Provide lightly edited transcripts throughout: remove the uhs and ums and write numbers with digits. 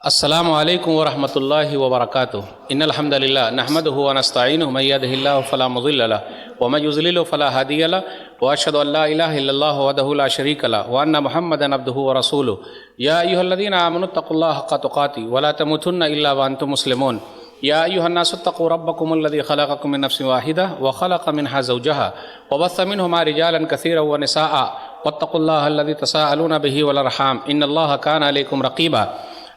السلام علیکم ورحمۃ اللہ وبرکاتہ ان الحمد للہ نحمدہ ونستعینہ من یہدہ اللہ فلا مضل لہ ومن یضلل فلا ہادی لہ واشہد ان لا الہ الا اللہ وحدہ لا شریک لہ وان محمدا عبدہ ورسولہ یا ایھا الذین آمنوا اتقوا اللہ حق تقاتہ ولا تموتن الا وانتم مسلمون یا ایھا الناس اتقوا ربکم الذی خلقکم من نفس واحدہ وخلق منها زوجہا وبث منہما رجالا کثیرا ونساء واتقوا اللہ الذی تساءلون به والارحام ان اللہ کان علیکم رقیبا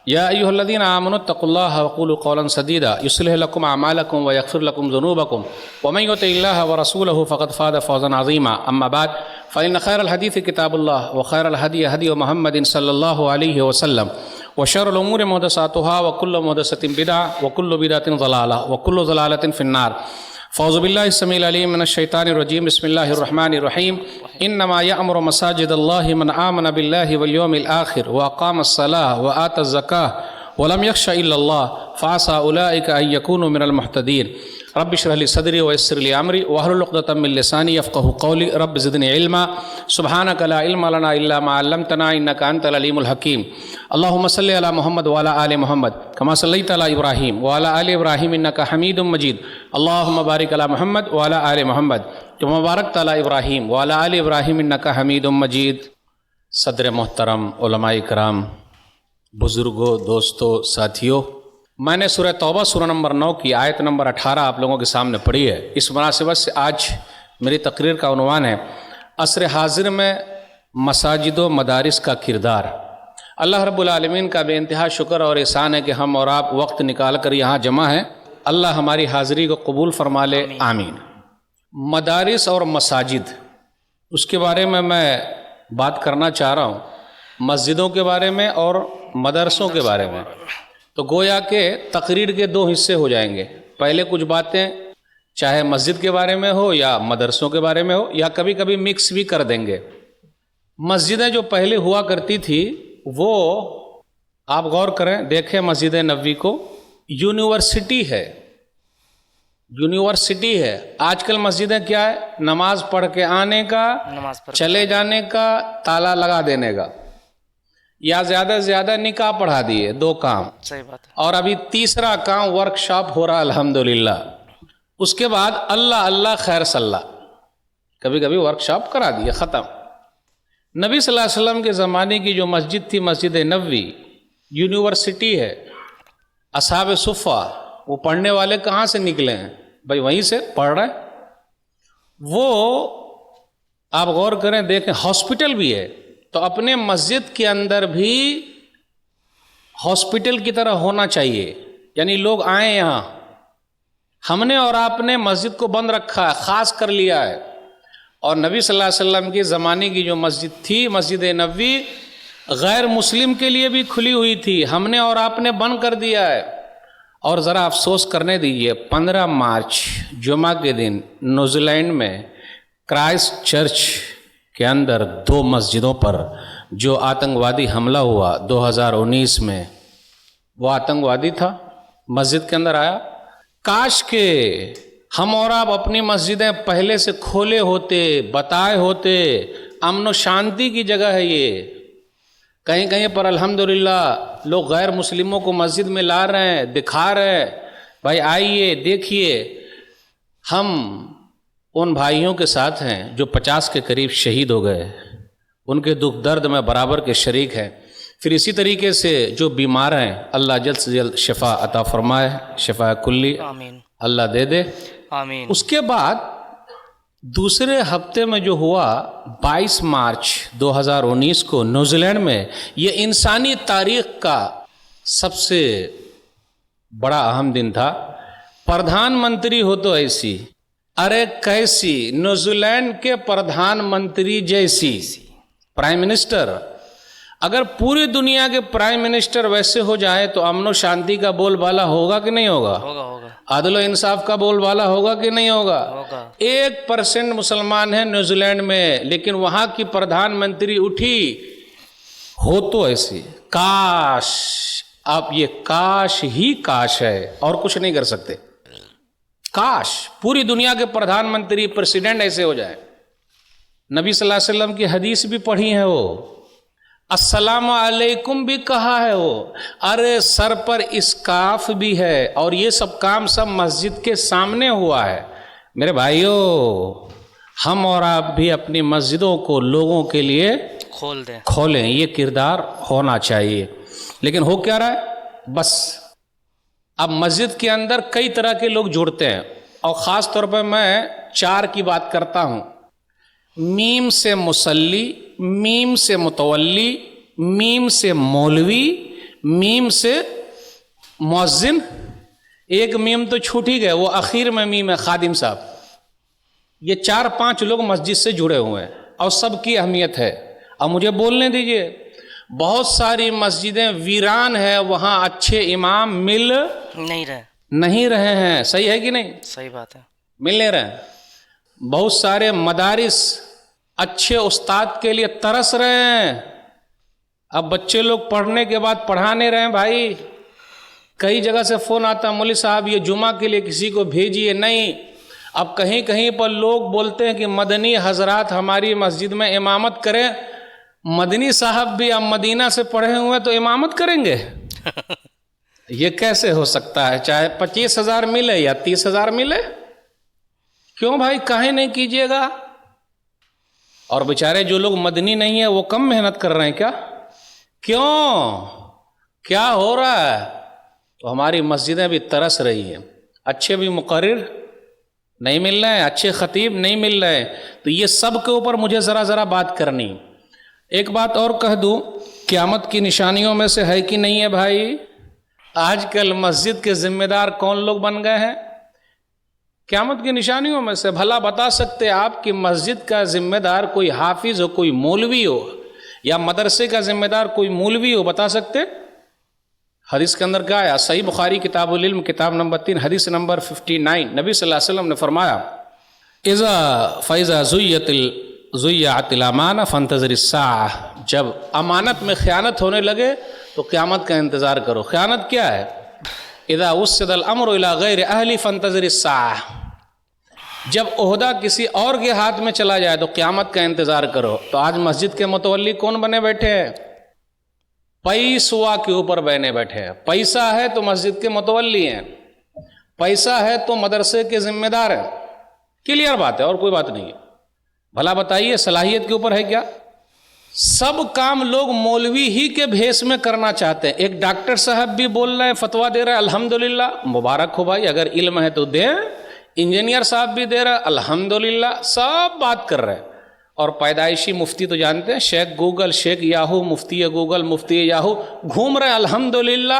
یا ایھا الذین آمنوا اتقوا اللہ وقولوا قولا سدیدا یصلح لکم اعمالکم ویغفر لکم ذنوبکم ومن یطع اللہ ورسولہ فقد فاز فوزا عظیما اما بعد فإن خیر الحدیث کتاب اللہ وخیر الہدی ہدی محمد صلی اللہ علیہ وسلم وشر الامور محدثاتها وکل محدثۃ بدعۃ وکل بدعۃ ضلالہ وکل ضلالۃ فی النار فاعوذ باللہ السمیع العلیم من الشیطان الرجیم بسم اللہ الرحمن الرحیم انما یأمر مساجد اللہ من آمن باللہ والیوم الآخر واقام الصلاة وآت الزکاة ولم یخش الا اللہ فعسى اولئک ان یکونوا من المہتدین رب اشرح لی صدری ویسر لی امری واحلل عقدۃ من لسانی یفقہوا قولی رب زدنی علما سبحانک لا علم لنا الا ما علمتنا انک انت العلیم الحکیم اللہم صلی علی محمد وعلی آل محمد کما صلیت علی ابراہیم وعلی آل ابراہیم انک حمید مجید اللہم بارک علی محمد وعلی آل محمد کما بارکت علی ابراہیم وعلی آل ابراہیم انک حمید مجید۔ صدر محترم، علماء کرام، بزرگوں، دوستوں، ساتھیوں، میں نے سورہ توبہ سورہ نمبر 9 کی آیت نمبر 18 آپ لوگوں کے سامنے پڑھی ہے۔ اس مناسبت سے آج میری تقریر کا عنوان ہے عصر حاضر میں مساجد و مدارس کا کردار۔ اللہ رب العالمین کا بے انتہا شکر اور احسان ہے کہ ہم اور آپ وقت نکال کر یہاں جمع ہیں۔ اللہ ہماری حاضری کو قبول فرما لے، آمین۔ مدارس اور مساجد، اس کے بارے میں بات کرنا چاہ رہا ہوں، مسجدوں کے بارے میں اور مدرسوں کے بارے میں۔ تو گویا کہ تقریر کے دو حصے ہو جائیں گے، پہلے کچھ باتیں چاہے مسجد کے بارے میں ہو یا مدرسوں کے بارے میں ہو، یا کبھی کبھی مکس بھی کر دیں گے۔ مسجدیں جو پہلے ہوا کرتی تھی وہ آپ غور کریں، دیکھیں مسجد نبوی کو، یونیورسٹی ہے، یونیورسٹی ہے۔ آج کل مسجدیں کیا ہے؟ نماز پڑھ کے آنے کا، چلے جانے کا، تالا لگا دینے کا، یا زیادہ سے زیادہ نکاح پڑھا دیے، دو کام۔ صحیح بات ہے۔ اور ابھی تیسرا کام ورک شاپ ہو رہا الحمدللہ۔ اس کے بعد اللہ اللہ خیر صلی اللہ، کبھی کبھی ورک شاپ کرا دیے، ختم۔ نبی صلی اللہ علیہ وسلم کے زمانے کی جو مسجد تھی، مسجد نبوی، یونیورسٹی ہے۔ اصحاب صفہ، وہ پڑھنے والے کہاں سے نکلے ہیں بھائی؟ وہیں سے پڑھ رہے ہیں۔ وہ آپ غور کریں، دیکھیں، ہاسپٹل بھی ہے، تو اپنے مسجد کے اندر بھی ہاسپٹل کی طرح ہونا چاہیے، یعنی لوگ آئیں یہاں۔ ہم نے اور آپ نے مسجد کو بند رکھا ہے، خاص کر لیا ہے، اور نبی صلی اللہ علیہ وسلم کے زمانے کی جو مسجد تھی، مسجد نبوی، غیر مسلم کے لیے بھی کھلی ہوئی تھی، ہم نے اور آپ نے بند کر دیا ہے۔ اور ذرا افسوس کرنے دیجیے، 15 مارچ جمعہ کے دن نیوزی لینڈ میں کرائسٹ چرچ کے اندر 2 مسجدوں پر جو آتنکوادی حملہ ہوا 2019 میں، وہ آتنکوادی تھا، مسجد کے اندر آیا۔ کاش کہ ہم اور آپ اپنی مسجدیں پہلے سے کھولے ہوتے، بتائے ہوتے۔ امن و شانتی کی جگہ ہے یہ۔ کہیں کہیں پر الحمدللہ لوگ غیر مسلموں کو مسجد میں لا رہے ہیں، دکھا رہے ہیں، بھائی آئیے دیکھیے۔ ہم ان بھائیوں کے ساتھ ہیں جو 50 کے قریب شہید ہو گئے، ان کے دکھ درد میں برابر کے شریک ہیں۔ پھر اسی طریقے سے جو بیمار ہیں، اللہ جلد سے جلد شفا عطا فرمائے، شفا کلی آمین، اللہ دے دے۔ آمین۔ اس کے بعد دوسرے ہفتے میں جو ہوا 22 مارچ 2019 کو نیوزی لینڈ میں، یہ انسانی تاریخ کا سب سے بڑا اہم دن تھا۔ پردھان منتری ہو تو ایسی، ارے کیسی، نیوزی لینڈ کے پردھان منتری جیسی، پرائم منسٹر۔ اگر پوری دنیا کے پرائم منسٹر ویسے ہو جائے تو امن و شانتی کا بول بالا ہوگا کہ نہیں ہوگا؟ ہوگا ہوگا۔ عدل و انصاف کا بول بالا ہوگا کہ نہیں ہوگا؟ ہوگا۔ 1% مسلمان ہیں نیوزی لینڈ میں، لیکن وہاں کی پردھان منتری اٹھی، ہو تو ایسی۔ کاش، اب یہ کاش ہی کاش ہے، اور کچھ نہیں کر سکتے۔ کاش پوری دنیا کے پردھان منتری، پریسیڈنٹ ایسے ہو جائے۔ نبی صلی اللہ علیہ وسلم کی حدیث بھی پڑھی ہے وہ، السلام علیکم بھی کہا ہے وہ، ارے سر پر اسکارف بھی ہے، اور یہ سب کام سب مسجد کے سامنے ہوا ہے۔ میرے بھائیوں، ہم اور آپ بھی اپنی مسجدوں کو لوگوں کے لیے کھولیں، یہ کردار ہونا چاہیے۔ لیکن ہو کیا رہا ہے؟ بس اب مسجد کے اندر کئی طرح کے لوگ جڑتے ہیں، اور خاص طور پہ میں 4 کی بات کرتا ہوں۔ میم سے مصلی، میم سے متولی، میم سے مولوی، میم سے مؤذن، ایک میم تو چھوٹ ہی گئے، وہ اخیر میں میم ہے خادم صاحب۔ یہ 4-5 لوگ مسجد سے جڑے ہوئے ہیں، اور سب کی اہمیت ہے۔ اب مجھے بولنے دیجئے، بہت ساری مسجدیں ویران ہیں، وہاں اچھے امام مل نہیں رہے ہیں، صحیح ہے کہ نہیں؟ صحیح بات ہے، مل نہیں رہے ہیں۔ بہت سارے مدارس اچھے استاد کے لیے ترس رہے ہیں، اب بچے لوگ پڑھنے کے بعد پڑھا نہیں رہے ہیں۔ بھائی کئی جگہ سے فون آتا، مولوی صاحب یہ جمعہ کے لیے کسی کو بھیجیے، نہیں۔ اب کہیں کہیں پر لوگ بولتے ہیں کہ مدنی حضرات ہماری مسجد میں امامت کریں۔ مدنی صاحب بھی اب مدینہ سے پڑھے ہوئے تو امامت کریں گے؟ یہ کیسے ہو سکتا ہے؟ چاہے 25,000 ملے یا 30,000 ملے، کیوں بھائی کاہے نہیں کیجئے گا؟ اور بیچارے جو لوگ مدنی نہیں ہیں وہ کم محنت کر رہے ہیں کیا؟ کیوں؟ کیا ہو رہا ہے؟ تو ہماری مسجدیں بھی ترس رہی ہیں، اچھے بھی مقرر نہیں مل رہے ہیں، اچھے خطیب نہیں مل رہے ہیں۔ تو یہ سب کے اوپر مجھے ذرا بات کرنی۔ ایک بات اور کہہ دوں، قیامت کی نشانیوں میں سے ہے کہ نہیں ہے بھائی؟ آج کل مسجد کے ذمہ دار کون لوگ بن گئے ہیں؟ قیامت کی نشانیوں میں سے بھلا بتا سکتے آپ کہ مسجد کا ذمہ دار کوئی حافظ ہو، کوئی مولوی ہو، یا مدرسے کا ذمہ دار کوئی مولوی ہو؟ بتا سکتے؟ حدیث کے اندر کیا ہے؟ صحیح بخاری کتاب العلم کتاب نمبر 3 حدیث نمبر 59، نبی صلی اللہ علیہ وسلم نے فرمایا فَإِذَا زُيَّعَتِ الْأَمَانَةُ فَانْتَظِرِ السَّاعَةَ، جب امانت میں خیانت ہونے لگے تو قیامت کا انتظار کرو۔ خیانت کیا ہے؟ اذا وسد الامر الى غیر اہلی فانتظر الساعہ، جب عہدہ کسی اور کے ہاتھ میں چلا جائے تو قیامت کا انتظار کرو۔ تو آج مسجد کے متولی کون بنے بیٹھے ہیں؟ پیسوا کے اوپر بنے بیٹھے ہیں۔ پیسہ ہے تو مسجد کے متولی ہیں، پیسہ ہے تو مدرسے کے ذمہ دار ہیں۔ کلیئر بات ہے، اور کوئی بات نہیں ہے۔ بھلا بتائیے صلاحیت کے اوپر ہے کیا؟ سب کام لوگ مولوی ہی کے بھیس میں کرنا چاہتے ہیں۔ ایک ڈاکٹر صاحب بھی بول رہے ہیں، فتویٰ دے رہے ہیں، الحمدللہ، مبارک ہو بھائی، اگر علم ہے تو دیں۔ انجینئر صاحب بھی دے رہے ہیں، الحمدللہ، سب بات کر رہے ہیں۔ اور پیدائشی مفتی تو جانتے ہیں، شیخ گوگل، شیخ یاہو، مفتی گوگل، مفتی یاہو، گھوم رہے ہیں، الحمدللہ۔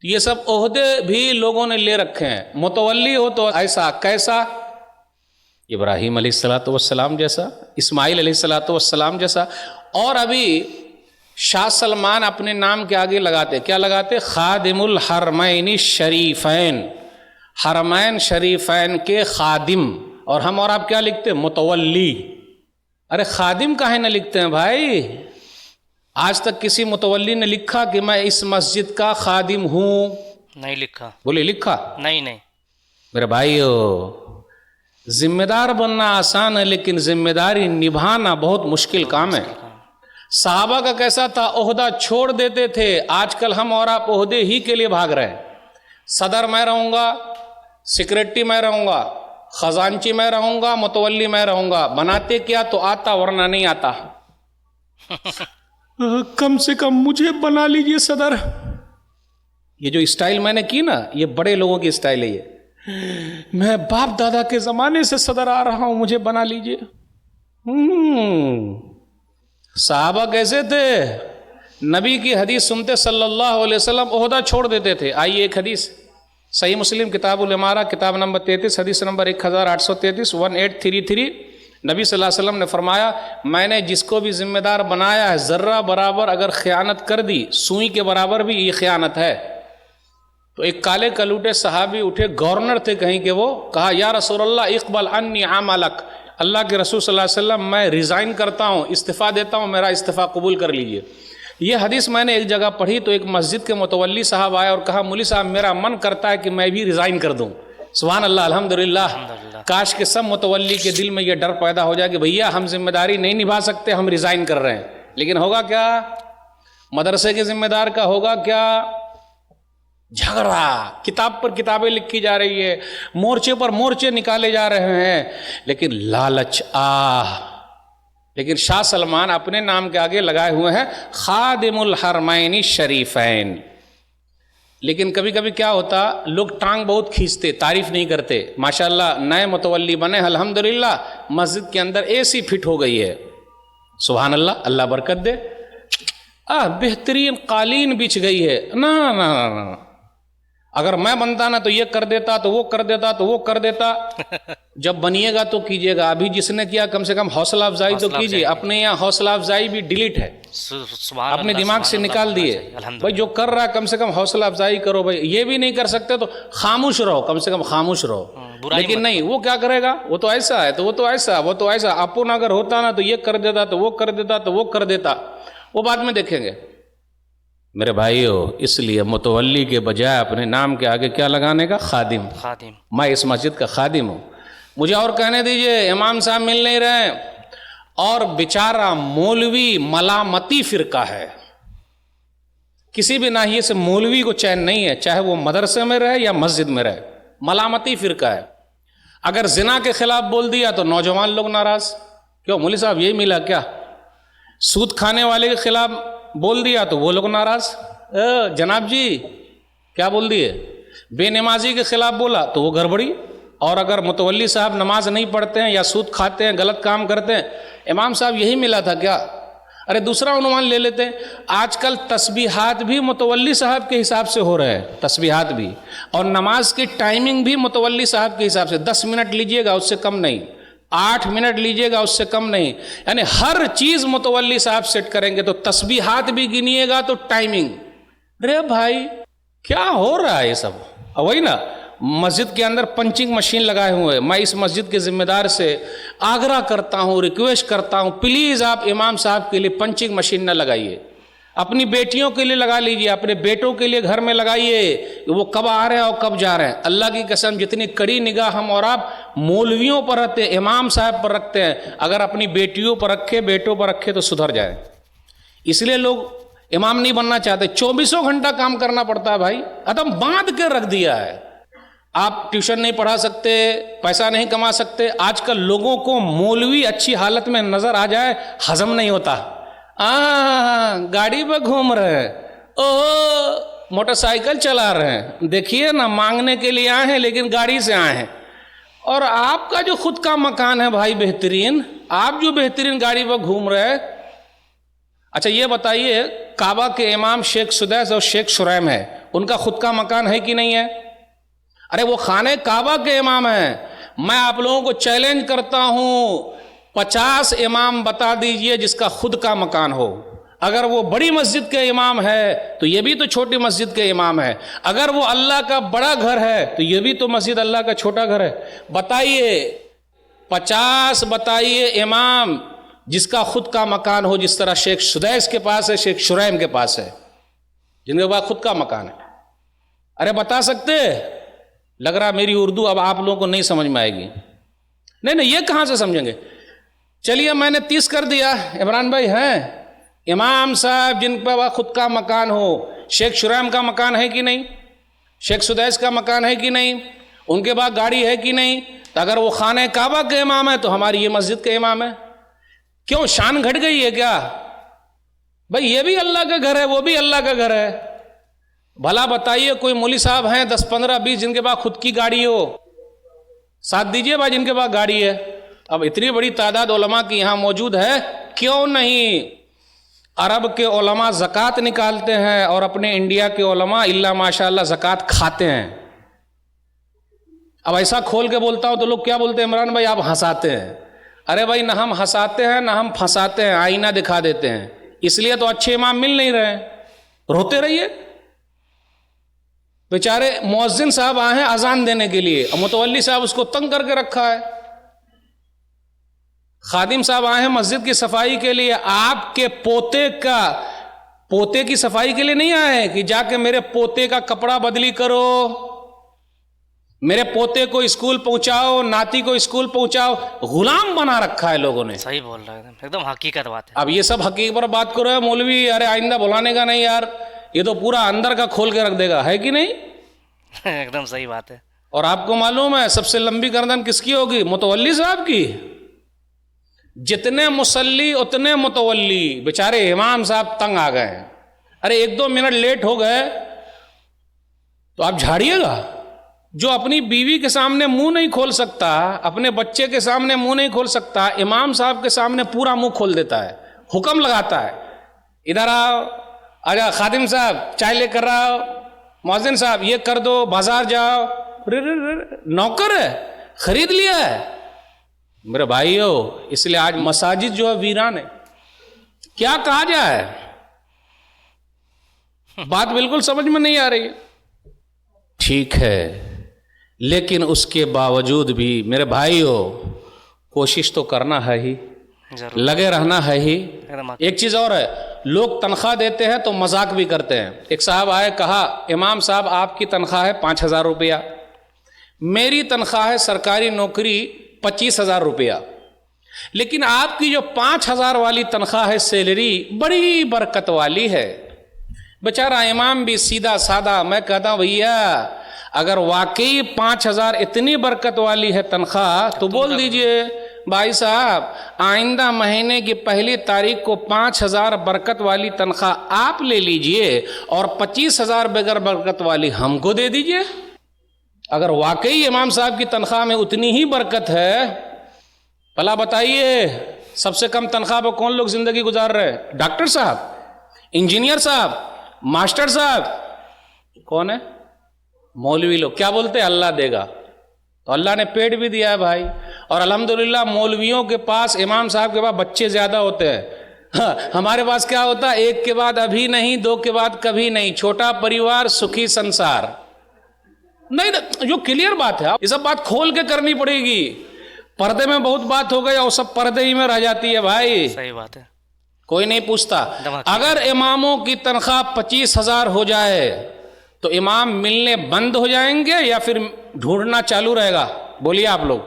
یہ سب عہدے بھی لوگوں نے لے رکھے ہیں۔ متولی ہو تو ایسا کیسا؟ ابراہیم علیہ السلام جیسا، اسماعیل علیہ السلام جیسا۔ اور ابھی شاہ سلمان اپنے نام کے آگے لگاتے، کیا لگاتے؟ خادم الحرمین الشریفین، حرمین شریفین کے خادم۔ اور ہم اور آپ کیا لکھتے؟ متولی۔ ارے خادم کاہے نہ لکھتے ہیں بھائی؟ آج تک کسی متولی نے لکھا کہ میں اس مسجد کا خادم ہوں؟ نہیں لکھا۔ بولے لکھا؟ نہیں۔ میرے بھائیو، ذمہ دار بننا آسان ہے، لیکن ذمہ داری نبھانا بہت مشکل کام ہے۔ صحابہ کا کیسا تھا؟ عہدہ چھوڑ دیتے تھے۔ آج کل ہم اور آپ عہدے ہی کے لیے بھاگ رہے ہیں۔ صدر میں رہوں گا، سیکریٹری میں رہوں گا، خزانچی میں رہوں گا، متولی میں رہوں گا۔ بناتے کیا تو آتا، ورنہ نہیں آتا۔ کم سے کم مجھے بنا لیجئے صدر۔ یہ جو اسٹائل میں نے کی نا، یہ بڑے لوگوں کی اسٹائل ہے۔ یہ میں باپ دادا کے زمانے سے صدر آ رہا ہوں، مجھے بنا لیجئے۔ صحابہ کیسے تھے؟ نبی کی حدیث سنتے صلی اللہ علیہ وسلم عہدہ چھوڑ دیتے تھے۔ آئیے ایک حدیث صحیح مسلم کتاب الامارہ کتاب نمبر 33 حدیث نمبر 1833 1833، نبی صلی اللہ علیہ وسلم نے فرمایا، میں نے جس کو بھی ذمہ دار بنایا ہے، ذرہ برابر اگر خیانت کر دی، سوئی کے برابر بھی یہ خیانت ہے۔ تو ایک کالے کلوٹے صحابی اٹھے، گورنر تھے کہیں کہ، وہ کہا یا رسول اللہ اقبل انی عملک، اللہ کے رسول صلی اللہ علیہ وسلم میں ریزائن کرتا ہوں، استعفیٰ دیتا ہوں، میرا استعفیٰ قبول کر لیجئے۔ یہ حدیث میں نے ایک جگہ پڑھی تو ایک مسجد کے متولی صاحب آئے اور کہا، مولوی صاحب میرا من کرتا ہے کہ میں بھی ریزائن کر دوں۔ سبحان اللہ، الحمدللہ۔ کاش کہ سب متولی کے دل میں یہ ڈر پیدا ہو جائے کہ بھیا ہم ذمہ داری نہیں نبھا سکتے، ہم ریزائن کر رہے ہیں۔ لیکن ہوگا کیا؟ مدرسے کے ذمہ دار کا ہوگا کیا؟ جھگڑا، کتاب پر کتابیں لکھی جا رہی ہے، مورچے پر مورچے نکالے جا رہے ہیں، لیکن لالچ لیکن شاہ سلمان اپنے نام کے آگے لگائے ہوئے ہیں خادم الحرمین شریفین. لیکن کبھی کبھی کیا ہوتا، لوگ ٹانگ بہت کھینچتے، تعریف نہیں کرتے. ماشاءاللہ نئے متولی بنے، الحمدللہ مسجد کے اندر اے سی فٹ ہو گئی ہے، سبحان اللہ، اللہ برکت دے. بہترین قالین بچھ گئی ہے. نا اگر میں بنتا نا تو یہ کر دیتا، تو وہ کر دیتا، تو وہ کر دیتا. جب بنیے گا تو کیجیے گا. ابھی جس نے کیا کم سے کم حوصلہ افزائی تو کیجیے. اپنے یہاں حوصلہ افزائی بھی ڈیلیٹ ہے، اپنے دماغ سے نکال دیے. بھائی جو کر رہا ہے کم سے کم حوصلہ افزائی کرو. بھائی یہ بھی نہیں کر سکتے تو خاموش رہو، کم سے کم خاموش رہو. لیکن نہیں، وہ کیا کرے گا، وہ تو ایسا ہے، تو وہ تو ایسا، وہ تو ایسا. اپنا اگر ہوتا نا تو یہ کر دیتا، تو وہ کر دیتا، تو وہ کر دیتا. وہ بعد میں دیکھیں گے. میرے بھائیو، اس لیے متولی کے بجائے اپنے نام کے آگے کیا لگانے کا؟ خادم. میں اس مسجد کا خادم ہوں. مجھے اور کہنے دیجئے، امام صاحب مل نہیں رہے، اور بیچارہ مولوی ملامتی فرقہ ہے. کسی بھی ناحیے سے مولوی کو چین نہیں ہے، چاہے وہ مدرسے میں رہے یا مسجد میں رہے. ملامتی فرقہ ہے. اگر زنا کے خلاف بول دیا تو نوجوان لوگ ناراض. کیوں مولوی صاحب یہی ملا کیا؟ سود کھانے والے کے خلاف بول دیا تو وہ لوگ ناراض. جناب جی کیا بول دیے؟ بے نمازی کے خلاف بولا تو وہ گڑبڑی. اور اگر متولی صاحب نماز نہیں پڑھتے ہیں یا سود کھاتے ہیں، غلط کام کرتے ہیں، امام صاحب یہی ملا تھا کیا؟ ارے دوسرا عنوان لے لیتے ہیں. آج کل تسبیحات بھی متولی صاحب کے حساب سے ہو رہے ہیں، تسبیحات بھی، اور نماز کی ٹائمنگ بھی متولی صاحب کے حساب سے. 10 منٹ لیجئے گا، اس سے کم نہیں. 8 منٹ لیجئے گا، اس سے کم نہیں. یعنی ہر چیز متولی صاحب سیٹ کریں گے. تو تسبیحات بھی گنیے گا تو ٹائمنگ. رے بھائی کیا ہو رہا ہے یہ سب؟ وہی نا، مسجد کے اندر پنچنگ مشین لگائے ہوئے ہیں. میں اس مسجد کے ذمہ دار سے آگرہ کرتا ہوں، ریکویسٹ کرتا ہوں، پلیز آپ امام صاحب کے لیے پنچنگ مشین نہ لگائیے. اپنی بیٹیوں کے لیے لگا لیجئے، اپنے بیٹوں کے لیے گھر میں لگائیے. وہ کب آ رہے ہیں اور کب جا رہے ہیں. اللہ کی قسم جتنی کڑی نگاہ ہم اور آپ مولویوں پر رکھتے ہیں، امام صاحب پر رکھتے ہیں، اگر اپنی بیٹیوں پر رکھے، بیٹوں پر رکھے تو سدھر جائے. اس لیے لوگ امام نہیں بننا چاہتے. 24 گھنٹہ کام کرنا پڑتا ہے بھائی. ادم باندھ کے رکھ دیا ہے. آپ ٹیوشن نہیں پڑھا سکتے، پیسہ نہیں کما سکتے. آج کل لوگوں کو مولوی اچھی حالت میں نظر آ جائے ہضم نہیں ہوتا. گاڑی پہ گھوم رہے ہیں، موٹر سائیکل چلا رہے ہیں، دیکھیے نا، مانگنے کے لیے آئے ہیں لیکن گاڑی سے آئے ہیں. اور آپ کا جو خود کا مکان ہے بھائی بہترین، آپ جو بہترین گاڑی پہ گھوم رہے ہیں. اچھا یہ بتائیے، کعبہ کے امام شیخ سدیس اور شیخ شریم ہے، ان کا خود کا مکان ہے کہ نہیں ہے؟ ارے وہ خانہ کعبہ کے امام ہیں. میں آپ لوگوں کو چیلنج کرتا ہوں، 50 امام بتا دیجئے جس کا خود کا مکان ہو. اگر وہ بڑی مسجد کے امام ہے تو یہ بھی تو چھوٹی مسجد کے امام ہے. اگر وہ اللہ کا بڑا گھر ہے تو یہ بھی تو مسجد اللہ کا چھوٹا گھر ہے. بتائیے 50 بتائیے امام جس کا خود کا مکان ہو، جس طرح شیخ سدیس کے پاس ہے، شیخ شریم کے پاس ہے، جن کے پاس خود کا مکان ہے. ارے بتا سکتے؟ لگ رہا میری اردو اب آپ لوگوں کو نہیں سمجھ میں آئے گی. نہیں یہ کہاں سے سمجھیں گے؟ چلیے میں نے 30 کر دیا. عمران بھائی ہیں امام صاحب جن پہ خود کا مکان ہو. شیخ شریم کا مکان ہے کہ نہیں؟ شیخ سدیس کا مکان ہے کہ نہیں؟ ان کے بعد گاڑی ہے کہ نہیں؟ تو اگر وہ خانہ کعبہ کے امام ہے تو ہماری یہ مسجد کے امام ہے. کیوں شان گھٹ گئی ہے کیا؟ بھائی یہ بھی اللہ کا گھر ہے، وہ بھی اللہ کا گھر ہے. بھلا بتائیے کوئی مولوی صاحب ہیں 10 15 20 جن کے پاس خود کی گاڑی ہو؟ ساتھ دیجئے بھائی جن کے پاس گاڑی ہے. اب اتنی بڑی تعداد علماء کی یہاں موجود ہے، کیوں نہیں؟ عرب کے علماء زکوٰۃ نکالتے ہیں اور اپنے انڈیا کے علماء الا ماشاءاللہ زکوٰۃ کھاتے ہیں. اب ایسا کھول کے بولتا ہوں تو لوگ کیا بولتے ہیں؟ عمران بھائی آپ ہنساتے ہیں. ارے بھائی نہ ہم ہنساتے ہیں نہ ہم پھنساتے ہیں، آئینہ دکھا دیتے ہیں. اس لیے تو اچھے امام مل نہیں رہے. روتے رہیے. بیچارے مؤذن صاحب آئے ہیں اذان دینے کے لیے اور متولی صاحب اس کو تنگ کر کے رکھا ہے. خادم صاحب آئے ہیں مسجد کی صفائی کے لیے. آپ کے پوتے کی صفائی کے لیے نہیں آئے کہ جا کے میرے پوتے کا کپڑا بدلی کرو. میرے پوتے کو اسکول پہنچاؤ، ناتی کو اسکول پہنچاؤ، غلام بنا رکھا ہے لوگوں نے. صحیح بول رہا ہے، ایک دم حقیقت بات ہے. اب یہ سب حقیقت پر بات کرو ہے مولوی، ارے آئندہ بلانے کا نہیں یار، یہ تو پورا اندر کا کھول کے رکھ دے گا، ہے کہ نہیں؟ ایک دم صحیح بات ہے. اور آپ کو معلوم ہے سب سے لمبی گردن کس کی ہوگی؟ متولی صاحب کی. جتنے مصلی اتنے متولی. بیچارے امام صاحب تنگ آ گئے ہیں. ارے 1-2 منٹ لیٹ ہو گئے تو آپ جھاڑیے گا. جو اپنی بیوی کے سامنے منہ نہیں کھول سکتا، اپنے بچے کے سامنے منہ نہیں کھول سکتا، امام صاحب کے سامنے پورا منہ کھول دیتا ہے، حکم لگاتا ہے، ادھر آؤ، آجا خادم صاحب چائے لے کر رہا ہو، مؤذن صاحب یہ کر دو، بازار جاؤ. نوکر ہے، خرید لیا ہے. میرے بھائیو، اس لیے آج مساجد جو ہے ویران ہے. کیا کہا جائے؟ بات بالکل سمجھ میں نہیں آ رہی ہے. ٹھیک ہے، لیکن اس کے باوجود بھی میرے بھائیو کوشش تو کرنا ہے ہی، لگے رہنا ہے ہی. ایک چیز اور ہے، لوگ تنخواہ دیتے ہیں تو مذاق بھی کرتے ہیں. ایک صاحب آئے، کہا امام صاحب آپ کی تنخواہ ہے 5,000 روپیہ، میری تنخواہ ہے سرکاری نوکری 25,000 روپیہ، لیکن آپ کی جو 5,000 والی تنخواہ ہے سیلری بڑی برکت والی ہے. بیچارہ امام بھی سیدھا سادہ. میں کہتا ہوں بھیا اگر واقعی 5,000 اتنی برکت والی ہے تنخواہ تو بول دیجئے بھائی صاحب آئندہ مہینے کی 1 تاریخ کو 5,000 برکت والی تنخواہ آپ لے لیجئے اور 25,000 بغیر برکت والی ہم کو دے دیجئے. اگر واقعی امام صاحب کی تنخواہ میں اتنی ہی برکت ہے، بھلا بتائیے سب سے کم تنخواہ پہ کون لوگ زندگی گزار رہے ہیں؟ ڈاکٹر صاحب، انجینئر صاحب، ماسٹر صاحب، کون ہے؟ مولوی لوگ. کیا بولتے ہیں؟ اللہ دے گا. تو اللہ نے پیٹ بھی دیا ہے بھائی، اور الحمدللہ مولویوں کے پاس، امام صاحب کے پاس بچے زیادہ ہوتے ہیں. ہمارے پاس کیا ہوتا ہے؟ 1 کے بعد ابھی نہیں، 2 کے بعد کبھی نہیں، چھوٹا پریوار سکھی سنسار. نہیں، جو کلیئر بات ہے، یہ سب بات کھول کے کرنی پڑے گی. پردے میں بہت بات ہو گئی اور سب پردے ہی میں رہ جاتی ہے بھائی. صحیح بات ہے. کوئی نہیں پوچھتا. اگر اماموں کی تنخواہ 25,000 ہو جائے تو امام ملنے بند ہو جائیں گے یا پھر ڈھونڈنا چالو رہے گا؟ بولیے آپ لوگ.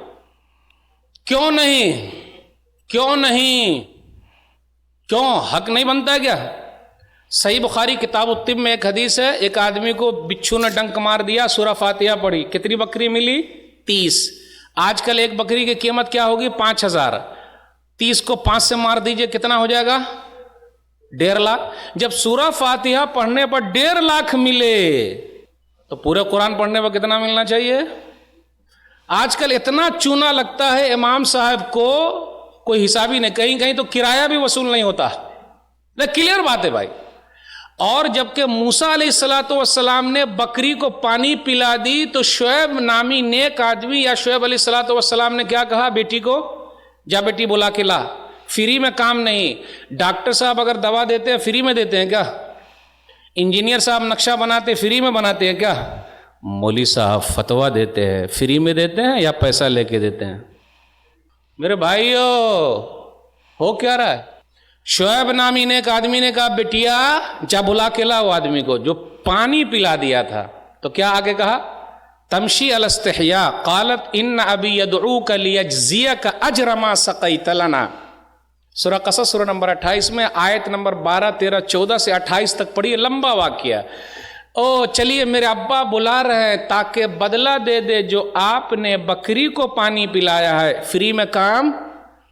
کیوں نہیں؟ کیوں نہیں؟ کیوں حق نہیں بنتا ہے کیا؟ صحیح بخاری کتاب الطب میں ایک حدیث ہے، ایک آدمی کو بچھو نے ڈنک مار دیا، سورہ فاتحہ پڑھی، کتنی بکری ملی؟ 30. آج کل ایک بکری کی قیمت کیا ہوگی؟ 5,000. 30 کو 5 سے مار دیجئے، کتنا ہو جائے گا؟ 1.5 لاکھ. جب سورہ فاتحہ پڑھنے پر 1.5 لاکھ ملے تو پورے قرآن پڑھنے پر کتنا ملنا چاہیے؟ آج کل اتنا چونا لگتا ہے امام صاحب کو، کوئی حساب ہی نہیں. کہیں کہیں تو کرایہ بھی وصول نہیں ہوتا. کلیئر بات ہے بھائی. اور جبکہ موسیٰ علیہ السلام نے بکری کو پانی پلا دی تو شعیب نامی نیک آدمی یا شعیب علیہ السلام نے کیا کہا؟ بیٹی کو جا بیٹی بلا کے لا. فری میں کام نہیں. ڈاکٹر صاحب اگر دوا دیتے ہیں فری میں دیتے ہیں کیا؟ انجینئر صاحب نقشہ بناتے فری میں بناتے ہیں کیا؟ مولوی صاحب فتویٰ دیتے ہیں فری میں دیتے ہیں یا پیسہ لے کے دیتے ہیں؟ میرے بھائیو ہو کیا رہا ہے؟ شعیب نامی نے ایک آدمی نے کہا بیٹیا جا بلا کے لا وہ آدمی کو جو پانی پلا دیا تھا. تو کیا آگے کہا؟ تمشی علی استحیاء قالت ان ابی یدعوک لیجزیک اجر ما سقیت لنا. سورہ قصص سورہ نمبر 28 میں آیت نمبر 12 13 14 سے 28 تک پڑھی. لمبا واقعہ. او چلیے میرے ابا بلا رہے ہیں تاکہ بدلہ دے دے جو آپ نے بکری کو پانی پلایا ہے، فری میں کام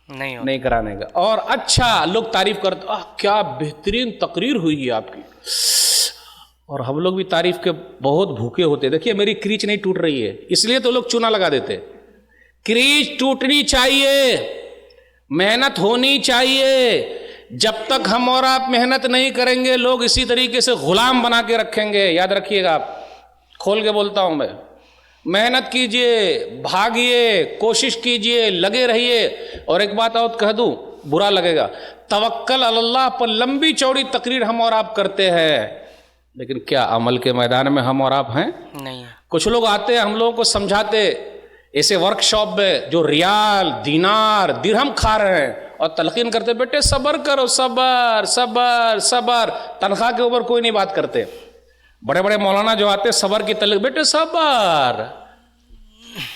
نہیں کرانے کا. اور اچھا لوگ تعریف کرتے کیا بہترین تقریر ہوئی ہے آپ کی، اور ہم لوگ بھی تعریف کے بہت بھوکے ہوتے. دیکھیے میری کریچ نہیں ٹوٹ رہی ہے اس لیے تو لوگ چونا لگا دیتے. کریچ ٹوٹنی چاہیے، محنت ہونی چاہیے. جب تک ہم اور آپ محنت نہیں کریں گے لوگ اسی طریقے سے غلام بنا کے رکھیں گے. یاد رکھیے گا، آپ کھول کے بولتا ہوں میں، محنت کیجئے، بھاگیے، کوشش کیجئے، لگے رہیے. اور ایک بات اور کہہ دوں، برا لگے گا، توکل علی اللہ پر لمبی چوڑی تقریر ہم اور آپ کرتے ہیں، لیکن کیا عمل کے میدان میں ہم اور آپ ہیں؟ نہیں. کچھ لوگ آتے ہیں ہم لوگوں کو سمجھاتے ایسے ورک شاپ میں جو ریال دینار درہم کھا رہے ہیں اور تلقین کرتے بیٹے صبر کرو، صبر صبر صبر. تنخواہ کے اوپر کوئی نہیں بات کرتے. بڑے بڑے مولانا جو آتے صبر کی تلقین، بیٹے صبر.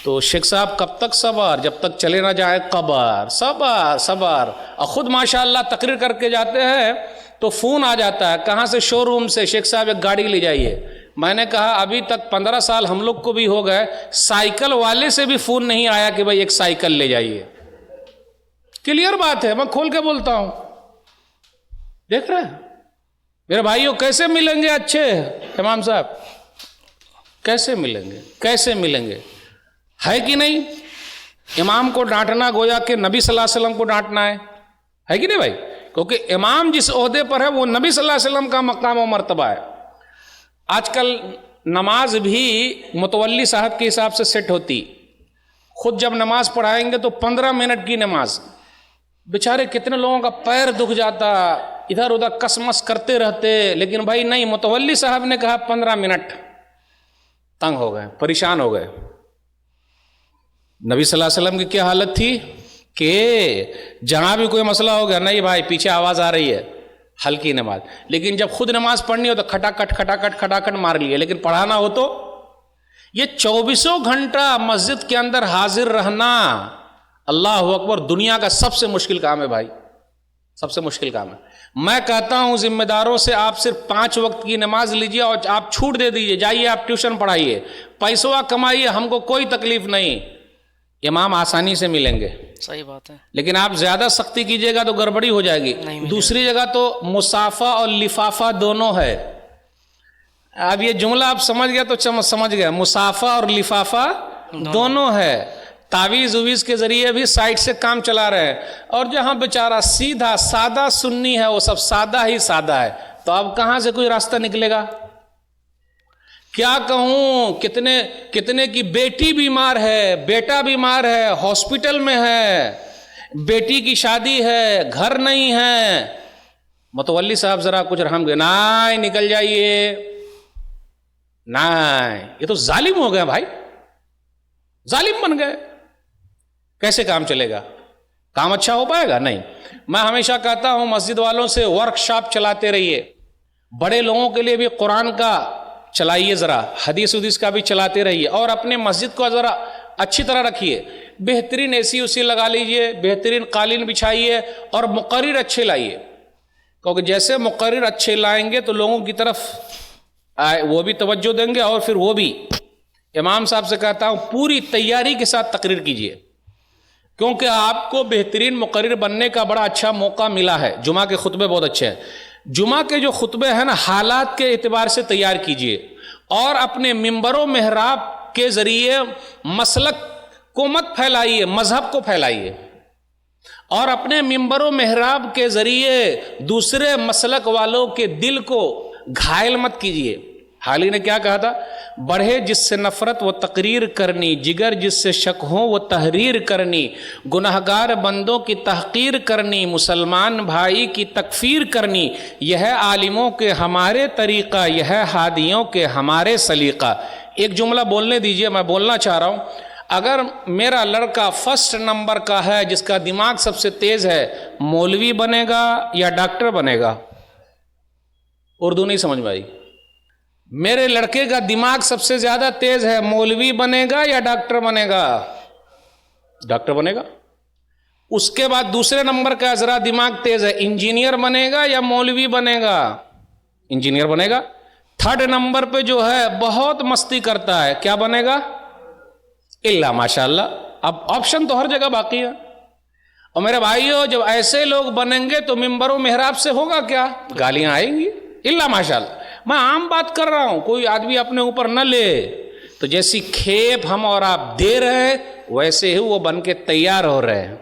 تو شیخ صاحب کب تک صبر؟ جب تک چلے نہ جائے قبر. صبر صبر. اور خود ماشاءاللہ تقریر کر کے جاتے ہیں تو فون آ جاتا ہے کہاں سے؟ شو روم سے. شیخ صاحب ایک گاڑی لے جائیے. میں نے کہا ابھی تک 15 سال ہم لوگ کو بھی ہو گئے, سائیکل والے سے بھی فون نہیں آیا کہ بھائی ایک سائیکل لے جائیے. کلیئر بات ہے, میں کھول کے بولتا ہوں. دیکھ رہے ہیں میرے بھائیوں کیسے ملیں گے اچھے امام صاحب؟ کیسے ملیں گے؟ کیسے ملیں گے؟ ہے کہ نہیں؟ امام کو ڈانٹنا گویا کہ نبی صلی اللہ علیہ وسلم کو ڈانٹنا ہے کہ نہیں بھائی؟ کیونکہ امام جس عہدے پر ہے وہ نبی صلی اللہ علیہ وسلم کا مقام و مرتبہ ہے. آج کل نماز بھی متولی صاحب کے حساب سے سیٹ ہوتی. خود جب نماز پڑھائیں گے تو 15 منٹ کی نماز. بیچارے کتنے لوگوں کا پیر دکھ جاتا, ادھر ادھر کسمس کرتے رہتے, لیکن بھائی نہیں, متولی صاحب نے کہا 15 منٹ. تنگ ہو گئے, پریشان ہو گئے. نبی صلی اللہ علیہ وسلم کی کیا حالت تھی کہ جہاں بھی کوئی مسئلہ ہو گیا, نہیں بھائی پیچھے آواز آ رہی ہے, ہلکی نماز. لیکن جب خود نماز پڑھنی ہو تو کھٹاکٹ مار لیے. لیکن پڑھانا ہو تو یہ 24 گھنٹہ مسجد کے اندر حاضر رہنا, اللہ اکبر, دنیا کا سب سے مشکل کام ہے بھائی, سب سے مشکل کام ہے. میں کہتا ہوں ذمہ داروں سے آپ صرف 5 وقت کی نماز لیجیے اور آپ چھوٹ دے دیجیے, جائیے آپ ٹیوشن پڑھائیے, پیسوا کمائیے, ہم کو کوئی تکلیف نہیں. امام آسانی سے ملیں گے. صحیح بات ہے. لیکن لیکن آپ زیادہ سختی کیجیے گا تو گڑبڑی ہو جائے گی. دوسری جگہ تو مسافہ اور لفافہ دونوں ہے. اب یہ جملہ آپ سمجھ گیا تو سمجھ گیا, مسافہ اور لفافہ دونوں ہے. تعویذ اویز کے ذریعے بھی سائٹ سے کام چلا رہے ہیں, اور جہاں بیچارہ سیدھا سادہ سنی ہے وہ سب سادہ ہی سادہ ہے. تو اب کہاں سے کوئی راستہ نکلے گا؟ کیا کہوں, کتنے کی بیٹی بیمار ہے, بیٹا بیمار ہے, ہاسپٹل میں ہے, بیٹی کی شادی ہے, گھر نہیں ہے. متولی صاحب ذرا کچھ رحم گئے, نہیں نکل جائیے, نہیں, یہ تو ظالم ہو گئے بھائی, ظالم بن گئے. کیسے کام چلے گا؟ کام اچھا ہو پائے گا؟ نہیں. میں ہمیشہ کہتا ہوں مسجد والوں سے ورک شاپ چلاتے رہیے, بڑے لوگوں کے لیے بھی قرآن کا چلائیے, ذرا حدیث ودیث کا بھی چلاتے رہیے, اور اپنے مسجد کو ذرا اچھی طرح رکھیے. بہترین اے سی اسی لگا لیجئے, بہترین قالین بچھائیے, اور مقرر اچھے لائیے. کیونکہ جیسے مقرر اچھے لائیں گے تو لوگوں کی طرف وہ بھی توجہ دیں گے, اور پھر وہ بھی. امام صاحب سے کہتا ہوں پوری تیاری کے ساتھ تقریر کیجئے, کیونکہ آپ کو بہترین مقرر بننے کا بڑا اچھا موقع ملا ہے. جمعہ کے خطبے بہت اچھے ہیں. جمعہ کے جو خطبے ہیں نا, حالات کے اعتبار سے تیار کیجئے, اور اپنے ممبر و محراب کے ذریعے مسلک کو مت پھیلائیے, مذہب کو پھیلائیے, اور اپنے ممبر و محراب کے ذریعے دوسرے مسلک والوں کے دل کو گھائل مت کیجئے. حال ہی نے کیا کہا تھا, بڑھے جس سے نفرت وہ تقریر کرنی, جگر جس سے شک ہو وہ تحریر کرنی, گناہگار بندوں کی تحقیر کرنی, مسلمان بھائی کی تکفیر کرنی, یہ ہے عالموں کے ہمارے طریقہ, یہ ہے ہادیوں کے ہمارے سلیقہ. ایک جملہ بولنے دیجئے, میں بولنا چاہ رہا ہوں. اگر میرا لڑکا فرسٹ نمبر کا ہے, جس کا دماغ سب سے تیز ہے, مولوی بنے گا یا ڈاکٹر بنے گا؟ اردو نہیں سمجھ میں آئی. میرے لڑکے کا دماغ سب سے زیادہ تیز ہے, مولوی بنے گا یا ڈاکٹر بنے گا؟ ڈاکٹر بنے گا. اس کے بعد دوسرے نمبر کا ذرا دماغ تیز ہے, انجینئر بنے گا یا مولوی بنے گا؟ انجینئر بنے گا. تھرڈ نمبر پہ جو ہے بہت مستی کرتا ہے, کیا بنے گا؟ اللہ ماشاءاللہ. اب آپشن تو ہر جگہ باقی ہے. اور میرے بھائیو, جب ایسے لوگ بنیں گے تو ممبر و محراب سے ہوگا کیا؟ گالیاں آئیں گی. اللہ ماشاءاللہ. میں عام بات کر رہا ہوں, کوئی آدمی اپنے اوپر نہ لے. تو جیسی کھیپ ہم اور آپ دے رہے ہیں ویسے ہی وہ بن کے تیار ہو رہے ہیں.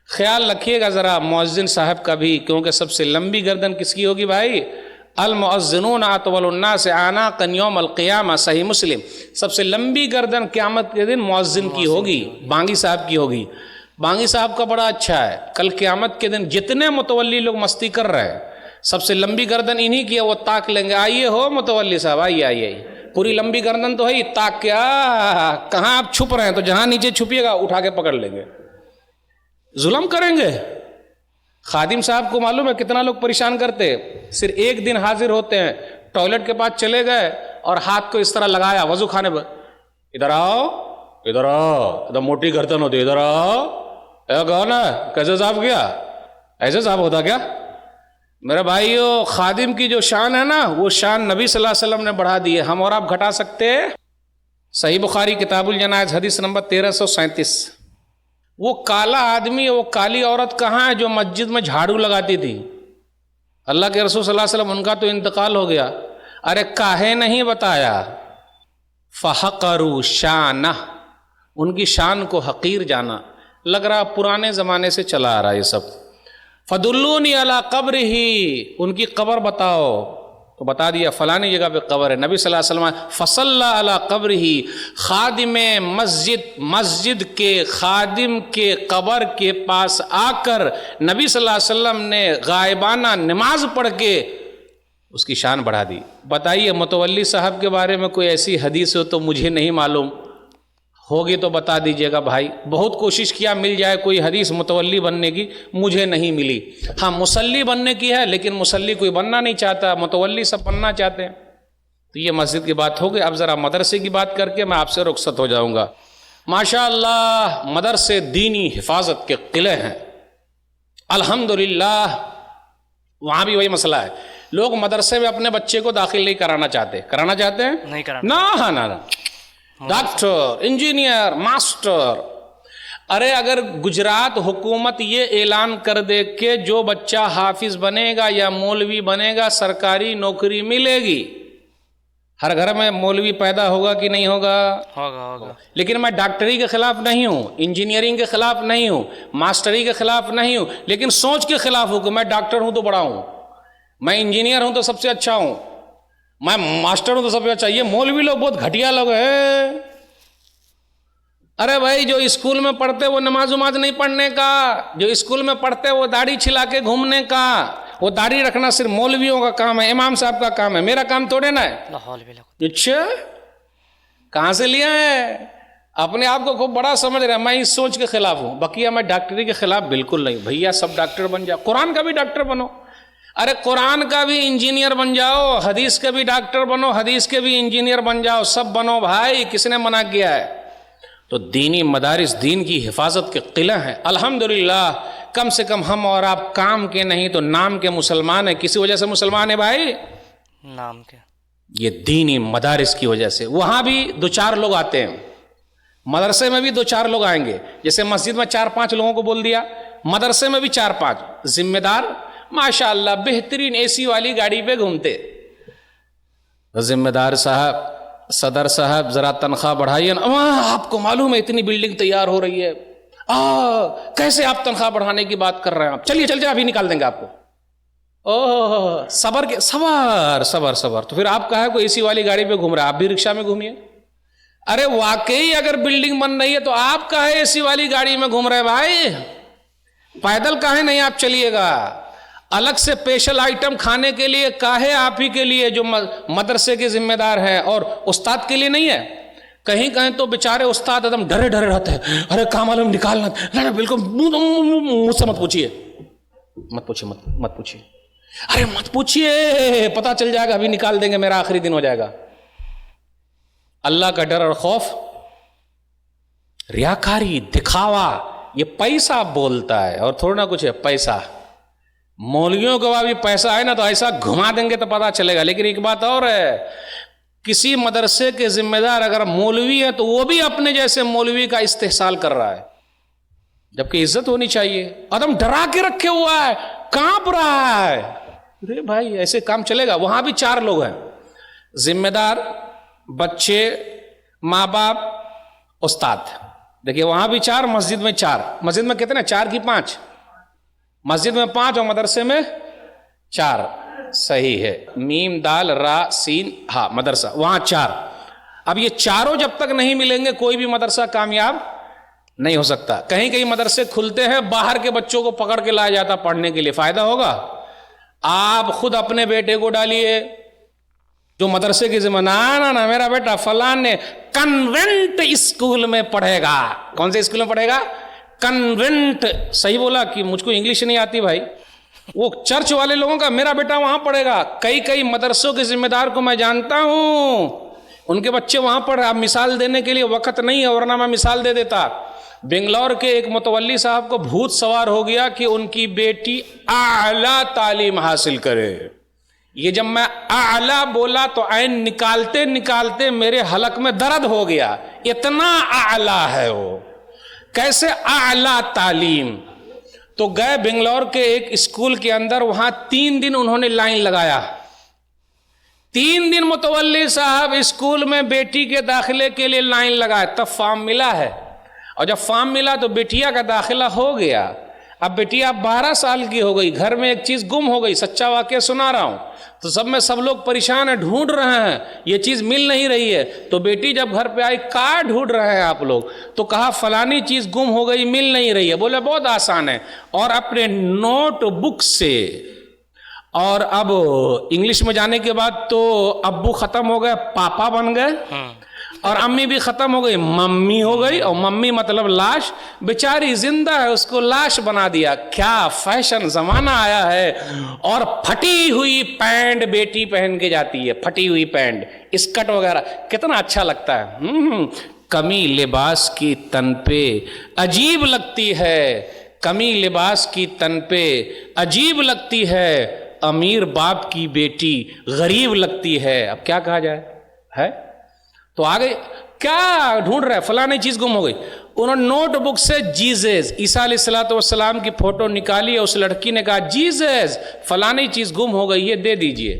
خیال رکھیے گا ذرا مؤذن صاحب کا بھی, کیونکہ سب سے لمبی گردن کس کی ہوگی بھائی؟ المؤذنون اطول الناس اعناقا یوم القیامہ, صحیح مسلم. سب سے لمبی گردن قیامت کے دن مؤذن کی ہوگی, بانگی صاحب کی ہوگی. بانگی صاحب کا بڑا اچھا ہے, کل قیامت کے دن جتنے متولی لوگ مستی کر رہے ہیں, سب سے لمبی گردن انہی کی ہے. وہ تاک لیں گے, آئیے ہو متولی صاحب, آئیے آئیے. پوری لمبی گردن تو ہے ہی, تاک کیا کہاں آپ چھپ رہے ہیں, تو جہاں نیچے چھپیے گا اٹھا کے پکڑ لیں گے. ظلم کریں گے. خادم صاحب کو معلوم ہے کتنا لوگ پریشان کرتے, صرف ایک دن حاضر ہوتے ہیں, ٹوائلٹ کے پاس چلے گئے اور ہاتھ کو اس طرح لگایا وضو خانے پر, ادھر آؤ, ادھر آؤ, ادھر موٹی گردن ہوتی, ادھر آؤ, کون ہے, کیسے صاف کیا, ایسے صاف ہوتا کیا؟ میرے بھائیو, خادم کی جو شان ہے نا, وہ شان نبی صلی اللہ علیہ وسلم نے بڑھا دی ہے, ہم اور آپ گھٹا سکتے ہیں؟ صحیح بخاری کتاب الجنائز حدیث نمبر 1337. وہ کالا آدمی, وہ کالی عورت کہاں ہے جو مسجد میں جھاڑو لگاتی تھی؟ اللہ کے رسول صلی اللہ علیہ وسلم, ان کا تو انتقال ہو گیا. ارے کاہے نہیں بتایا؟ فحقروا شانہ, ان کی شان کو حقیر جانا. لگ رہا پرانے زمانے سے چلا آ رہا ہے یہ سب. فدلونی علی قبرہ, ان کی قبر بتاؤ, تو بتا دیا فلانی جگہ پہ قبر ہے. نبی صلی اللہ علیہ وسلم فصلی علی قبرہ, خادم مسجد کے خادم کے قبر کے پاس آ کر نبی صلی اللہ علیہ وسلم نے غائبانہ نماز پڑھ کے اس کی شان بڑھا دی. بتائیے متولی صاحب کے بارے میں کوئی ایسی حدیث ہو تو مجھے نہیں معلوم, ہوگی تو بتا دیجئے گا بھائی. بہت کوشش کیا مل جائے کوئی حدیث متولی بننے کی, مجھے نہیں ملی. ہاں مسلی بننے کی ہے, لیکن مسلی کوئی بننا نہیں چاہتا, متولی سب بننا چاہتے ہیں. تو یہ مسجد کی بات ہو گئی. اب ذرا مدرسے کی بات کر کے میں آپ سے رخصت ہو جاؤں گا. ماشاء اللہ مدرسے دینی حفاظت کے قلعے ہیں الحمدللہ. وہاں بھی وہی مسئلہ ہے, لوگ مدرسے میں اپنے بچے کو داخل نہیں کرانا چاہتے. کرانا چاہتے ہیں؟ نہیں کرانا. نہ ڈاکٹر, انجینئر, ماسٹر. ارے اگر گجرات حکومت یہ اعلان کر دے کہ جو بچہ حافظ بنے گا یا مولوی بنے گا سرکاری نوکری ملے گی, ہر گھر میں مولوی پیدا ہوگا کہ نہیں ہوگا؟ ہوگا. لیکن میں ڈاکٹری کے خلاف نہیں ہوں, انجینئرنگ کے خلاف نہیں ہوں, ماسٹری کے خلاف نہیں ہوں, لیکن سوچ کے خلاف ہوں کہ میں ڈاکٹر ہوں تو بڑا ہوں, میں انجینئر ہوں تو سب سے اچھا ہوں, میں ماسٹر ہوں تو سب سے اچھا. یہ مولوی لوگ بہت گھٹیا لوگ ہیں. ارے بھائی جو اسکول میں پڑھتے وہ نماز وماز نہیں پڑھنے کا, جو اسکول میں پڑھتے وہ داڑھی چھلا کے گھومنے کا. وہ داڑھی رکھنا صرف مولویوں کا کام ہے, امام صاحب کا کام ہے, میرا کام تھوڑے نا ہے. اچھا کہاں سے لیا ہے؟ اپنے آپ کو خوب بڑا سمجھ رہا ہے. میں اس سوچ کے خلاف ہوں, بقیہ میں ڈاکٹری کے خلاف بالکل نہیں. بھیا سب ڈاکٹر بن جاؤ, قرآن کا بھی ڈاکٹر بنو, ارے قرآن کا بھی انجینئر بن جاؤ, حدیث کے بھی ڈاکٹر بنو, حدیث کے بھی انجینئر بن جاؤ, سب بنو بھائی. کس نے منع کیا ہے؟ تو دینی مدارس دین کی حفاظت کے قلعہ ہیں الحمدللہ. کم سے کم ہم اور آپ کام کے نہیں تو نام کے مسلمان ہیں. کسی وجہ سے مسلمان ہیں بھائی؟ نام کے. یہ دینی مدارس کی وجہ سے. وہاں بھی 2-4 لوگ آتے ہیں, مدرسے میں بھی 2-4 لوگ آئیں گے. جیسے مسجد میں 4-5 لوگوں کو بول دیا, مدرسے میں بھی 4-5 ذمہ دار ماشاء اللہ بہترین اے سی والی گاڑی پہ گھومتے. ذمہ دار صاحب, صدر صاحب ذرا تنخواہ بڑھائیے نا. آپ کو معلوم ہے اتنی بلڈنگ تیار ہو رہی ہے, کیسے آپ تنخواہ بڑھانے کی بات کر رہے ہیں؟ آپ چلیے ابھی نکال دیں گے آپ کو. صبر کے صبر. تو پھر آپ کہا کوئی اے سی والی گاڑی پہ گھوم رہا ہے, آپ بھی رکشہ میں گھومیے. ارے واقعی اگر بلڈنگ بن رہی ہے تو آپ کہے اے سی والی گاڑی میں گھوم رہے ہیں بھائی؟ پیدل کہے نہیں آپ چلیے گا؟ الگ سے اسپیشل آئٹم کھانے کے لیے کاہے آپ ہی کے لیے جو مدرسے کے ذمہ دار ہیں, اور استاد کے لیے نہیں ہے. کہیں تو بیچارے استاد ایک دم ڈرے رہتے ہیں, ارے کام معلوم نکالنا. نہیں بالکل مجھ سے مت پوچھیے, ارے مت پوچھیے, پتا چل جائے گا, ابھی نکال دیں گے, میرا آخری دن ہو جائے گا. اللہ کا ڈر اور خوف, ریاکاری, دکھاوا, یہ پیسہ بولتا ہے اور تھوڑا نہ کچھ ہے. پیسہ مولویوں کو بھی پیسہ ہے نا تو ایسا گھما دیں گے تو پتا چلے گا. لیکن ایک بات اور ہے, کسی مدرسے کے ذمہ دار اگر مولوی ہے تو وہ بھی اپنے جیسے مولوی کا استحصال کر رہا ہے, جبکہ عزت ہونی چاہیے. آدم ڈرا کے رکھے ہوا ہے, کانپ رہا ہے. ارے بھائی ایسے کام چلے گا؟ وہاں بھی 4 لوگ ہیں, ذمہ دار, بچے, ماں باپ, استاد. دیکھیے وہاں بھی 4, مسجد میں 4. مسجد میں کتنے؟ 4 کی 5. مسجد میں 5 اور مدرسے میں 4. صحیح ہے. میم دال را سین ہا مدرسہ, وہاں 4. اب یہ چاروں جب تک نہیں ملیں گے کوئی بھی مدرسہ کامیاب نہیں ہو سکتا. کہیں مدرسے کھلتے ہیں, باہر کے بچوں کو پکڑ کے لایا جاتا پڑھنے کے لیے. فائدہ ہوگا؟ آپ خود اپنے بیٹے کو ڈالیے جو مدرسے کی ذمہ, نہ میرا بیٹا فلان نے کنوینٹ اسکول میں پڑھے گا. کون سے اسکول میں پڑھے گا؟ کنوینٹ. صحیح بولا کہ مجھ کو انگلش نہیں آتی بھائی. وہ چرچ والے لوگوں کا میرا بیٹا وہاں پڑھے گا. کئی مدرسوں کے ذمہ دار کو میں جانتا ہوں, ان کے بچے وہاں پر، آپ مثال دینے کے لیے وقت نہیں ہے ورنہ میں مثال دے دیتا. بنگلور کے ایک متولی صاحب کو بھوت سوار ہو گیا کہ ان کی بیٹی اعلیٰ تعلیم حاصل کرے. یہ جب میں اعلیٰ بولا تو عین نکالتے نکالتے میرے حلق میں درد ہو گیا، اتنا اعلیٰ ہے وہ. کیسے اعلیٰ تعلیم؟ تو گئے بنگلور کے ایک اسکول کے اندر، وہاں 3 دن انہوں نے لائن لگایا. 3 دن متولی صاحب اسکول میں بیٹی کے داخلے کے لیے لائن لگائے، تب فارم ملا ہے. اور جب فارم ملا تو بیٹیا کا داخلہ ہو گیا. اب بیٹیا 12 سال کی ہو گئی، گھر میں ایک چیز گم ہو گئی، سچا واقعہ سنا رہا ہوں. تو سب لوگ پریشان ہیں، ڈھونڈ رہے ہیں، یہ چیز مل نہیں رہی ہے. تو بیٹی جب گھر پہ آئی، کہاں ڈھونڈ رہے ہیں آپ لوگ؟ تو کہا فلانی چیز گم ہو گئی، مل نہیں رہی ہے. بولے بہت آسان ہے. اور اپنے نوٹ بک سے، اور اب انگلش میں جانے کے بعد تو ابو ختم ہو گئے، پاپا بن گئے، اور امی بھی ختم ہو گئی، ممی ہو گئی. اور ممی مطلب لاش، بیچاری زندہ ہے، اس کو لاش بنا دیا. کیا فیشن زمانہ آیا ہے. اور پھٹی ہوئی پینٹ بیٹی پہن کے جاتی ہے، پھٹی ہوئی پینٹ، اسکرٹ وغیرہ، کتنا اچھا لگتا ہے. کمی لباس کی تن پہ عجیب لگتی ہے، کمی لباس کی تن پہ عجیب لگتی ہے، امیر باپ کی بیٹی غریب لگتی ہے. اب کیا کہا جائے ہے. تو آگے کیا ڈھونڈ رہا ہے؟ فلانی چیز گم ہو گئی. انہوں نے نوٹ بک سے جیزس، عیسیٰ علیہ السلام کی فوٹو نکالی. اس لڑکی نے کہا جیزس فلانی چیز گم ہو گئی، یہ دے دیجئے.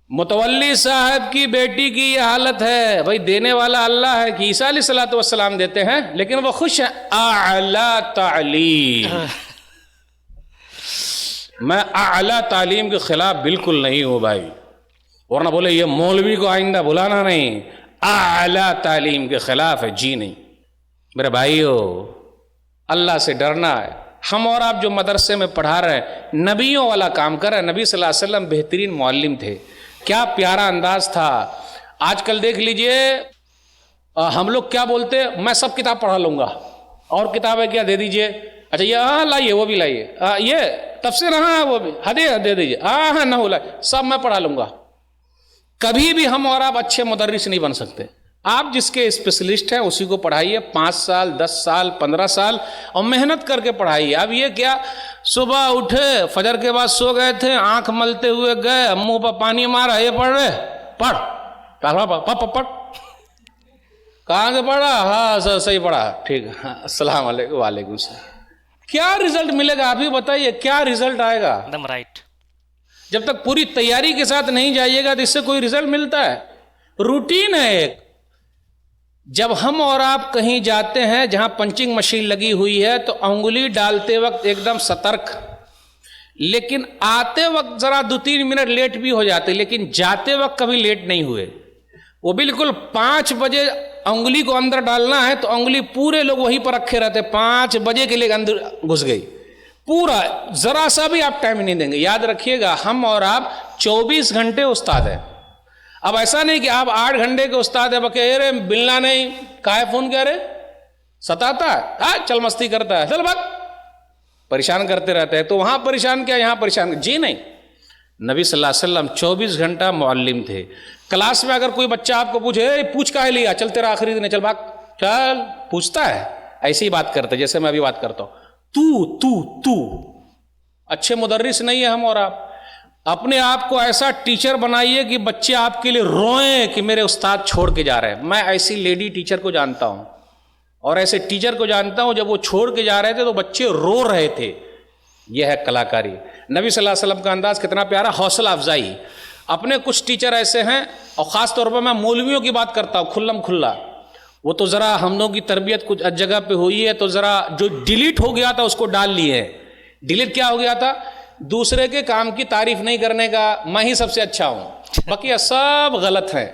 متولی صاحب کی بیٹی کی یہ حالت ہے. بھائی دینے والا اللہ ہے کہ عیسیٰ علیہ السلام دیتے ہیں، لیکن وہ خوش ہے. اعلیٰ تعلیم. میں اعلیٰ تعلیم کے خلاف بالکل نہیں ہوں بھائی، ورنہ بولے یہ مولوی کو آئندہ بلانا نہیں. اعلیٰ تعلیم کے خلاف ہے، جی نہیں. میرے بھائیو، اللہ سے ڈرنا ہے. ہم اور آپ جو مدرسے میں پڑھا رہے ہیں، نبیوں والا کام کر رہے ہیں. نبی صلی اللہ علیہ وسلم بہترین معلم تھے، کیا پیارا انداز تھا. آج کل دیکھ لیجئے ہم لوگ کیا بولتے، میں سب کتاب پڑھا لوں گا، اور کتابیں کیا دے دیجئے. اچھا یہ ہاں لائیے، وہ بھی لائیے، یہ تفسیر ہاں وہ بھی حدیث دے دیجئے، ہاں نہ لائیے، سب میں پڑھا لوں گا. کبھی بھی ہم اور آپ اچھے مدرس نہیں بن سکتے. آپ جس کے اسپیشلسٹ ہیں اسی کو پڑھائیے، 5 سال 10 سال 15 سال، اور محنت کر کے پڑھائیے. اب یہ کیا، صبح اٹھے، فجر کے بعد سو گئے تھے، آنکھ ملتے ہوئے گئے، منہ پر پانی مارا، یہ پڑھ رہے، پڑھ پڑھ. کہاں سے پڑھا؟ ہاں صحیح پڑھا، ٹھیک ہے، السلام علیکم. وعلیکم السلام. کیا رزلٹ ملے گا؟ آپ ہی بتائیے، کیا رزلٹ آئے گا؟ ایک دم رائٹ. جب تک پوری تیاری کے ساتھ نہیں جائیے گا تو اس سے کوئی رزلٹ ملتا ہے؟ روٹین ہے ایک. جب ہم اور آپ کہیں جاتے ہیں جہاں پنچنگ مشین لگی ہوئی ہے تو انگلی ڈالتے وقت ایک دم سترک، لیکن آتے وقت ذرا 2-3 منٹ لیٹ بھی ہو جاتے، لیکن جاتے وقت کبھی لیٹ نہیں ہوئے. وہ بالکل 5 بجے انگلی کو اندر ڈالنا ہے تو انگلی پورے لوگ وہیں پر رکھے رہتے، 5 بجے کے لیے اندر گھس گئی، پورا ذرا سا بھی آپ ٹائم نہیں دیں گے. یاد رکھیے گا، ہم اور آپ 24 گھنٹے استاد ہیں. اب ایسا نہیں کہ آپ 8 گھنٹے کے استاد ہیں، بکے ملنا نہیں، کہے فون کیا رہے، ستاتا ہے، چل مستی کرتا ہے، چل بات پریشان کرتے رہتے ہیں. تو وہاں پریشان کیا، یہاں پریشان، جی نہیں. نبی صلی اللہ علیہ وسلم 24 گھنٹہ معلم تھے. کلاس میں اگر کوئی بچہ آپ کو پوچھے پوچھ کہے لیا، چل تیرا آخری دن ہے، چل بھاگ، چل، پوچھتا ہے، ایسی ہی بات کرتے جیسے میں ابھی بات کرتا ہوں. تو اچھے مدرس نہیں ہے ہم اور آپ. اپنے آپ کو ایسا ٹیچر بنائیے کہ بچے آپ کے لیے روئیں کہ میرے استاد چھوڑ کے جا رہے ہیں. میں ایسی لیڈی ٹیچر کو جانتا ہوں اور ایسے ٹیچر کو جانتا ہوں، جب وہ چھوڑ کے جا رہے تھے تو بچے رو رہے تھے. یہ ہے کلاکاری. نبی صلی اللہ علیہ وسلم کا انداز کتنا پیارا، حوصلہ افزائی. اپنے کچھ ٹیچر ایسے ہیں، اور خاص طور پر میں مولویوں کی بات کرتا ہوں کھلم کھلا. وہ تو ذرا ہم لوگوں کی تربیت کچھ جگہ پہ ہوئی ہے تو ذرا جو ڈیلیٹ ہو گیا تھا اس کو ڈال لیے ہیں. ڈیلیٹ کیا ہو گیا تھا؟ دوسرے کے کام کی تعریف نہیں کرنے کا، میں ہی سب سے اچھا ہوں، باقی سب غلط ہیں.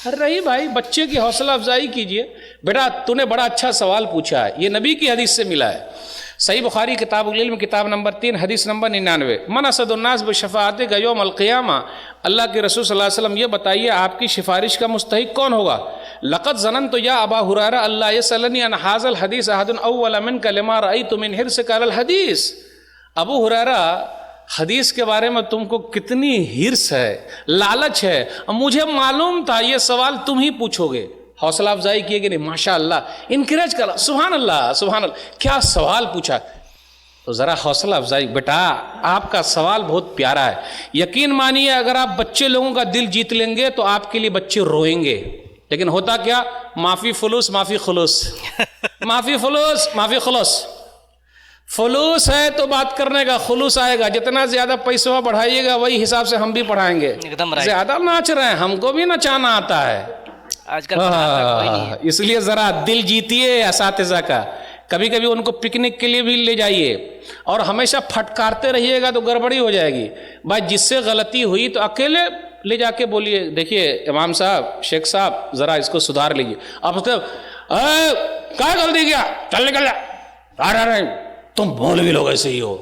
ارے بھائی بچے کی حوصلہ افزائی کیجئے. بیٹا تو نے بڑا اچھا سوال پوچھا ہے، یہ نبی کی حدیث سے ملا ہے. صحیح بخاری کتاب العلم کتاب نمبر 3 حدیث نمبر 99. من اسد الناس بشفاعتک یوم القیامہ. اللہ کے رسول صلی اللہ علیہ وسلم یہ بتائیے آپ کی سفارش کا مستحق کون ہوگا؟ لقد ظننت یا ابا ہریرہ اللہ یسألنی عن ھذا الحدیث احد اول منک لما رأیت من حرصک علی الحدیث. ابو ہریرہ حدیث کے بارے میں تم کو کتنی ہرس ہے، لالچ ہے، مجھے معلوم تھا یہ سوال تم ہی پوچھو گے. حوصلہ افزائی کیے کہ نہیں، ماشاء اللہ، انکریج کرا، سبحان اللہ سبحان اللہ، کیا سوال پوچھا. تو ذرا حوصلہ افزائی. بیٹا آپ کا سوال بہت پیارا ہے، یقین مانیے اگر آپ بچے لوگوں کا دل جیت لیں گے تو آپ کے لیے بچے روئیں گے. لیکن ہوتا کیا، معافی فلوس معافی خلوص، معافی فلوس معافی خلوص. فلوس ہے تو بات کرنے کا، خلوص آئے گا. جتنا زیادہ پیسہ بڑھائیے گا وہی حساب سے ہم بھی پڑھائیں گے. ایک دم رائٹ. زیادہ ناچ رہے ہیں، ہم کو بھی نچانا آتا ہے. آج کل کوئی نہیں ہے. اس لیے ذرا دل جیتیے اساتذہ کا. کبھی کبھی ان کو پکنک کے لیے بھی لے جائیے، اور ہمیشہ پھٹکارتے رہیے گا تو گڑبڑی ہو جائے گی. بھائی جس سے غلطی ہوئی تو اکیلے لے جا کے بولیے، دیکھیے امام صاحب، شیخ صاحب، ذرا اس کو سدھار لیجیے. آپ کیا غلطی کیا، چل نکل جا. تم مولوی لوگ ایسے ہی ہو،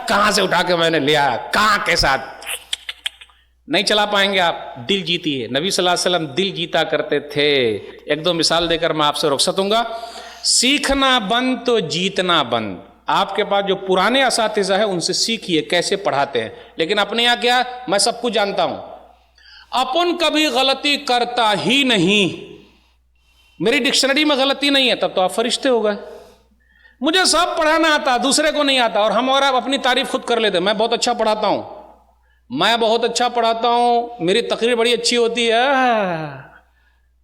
کہاں سے اٹھا کے میں نے لیا، کہاں کے ساتھ. نہیں چلا پائیں گے آپ. دل جیتی ہے. نبی صلی اللہ علیہ وسلم دل جیتا کرتے تھے. ایک دو مثال دے کر میں آپ سے رخصت ہوں گا. سیکھنا بند تو جیتنا بند. آپ کے پاس جو پرانے اساتذہ ہیں ان سے سیکھیے کیسے پڑھاتے ہیں. لیکن اپنے یہاں کیا، میں سب کچھ جانتا ہوں، اپن کبھی غلطی کرتا ہی نہیں. میری ڈکشنری میں غلطی نہیں ہے، تب تو آپ فرشتے ہو گئے. مجھے سب پڑھانا آتا، دوسرے کو نہیں آتا. اور ہم اور آپ اپنی تعریف خود کر لیتے، میں بہت اچھا پڑھاتا ہوں، میں بہت اچھا پڑھاتا ہوں، میری تقریر بڑی اچھی ہوتی ہے.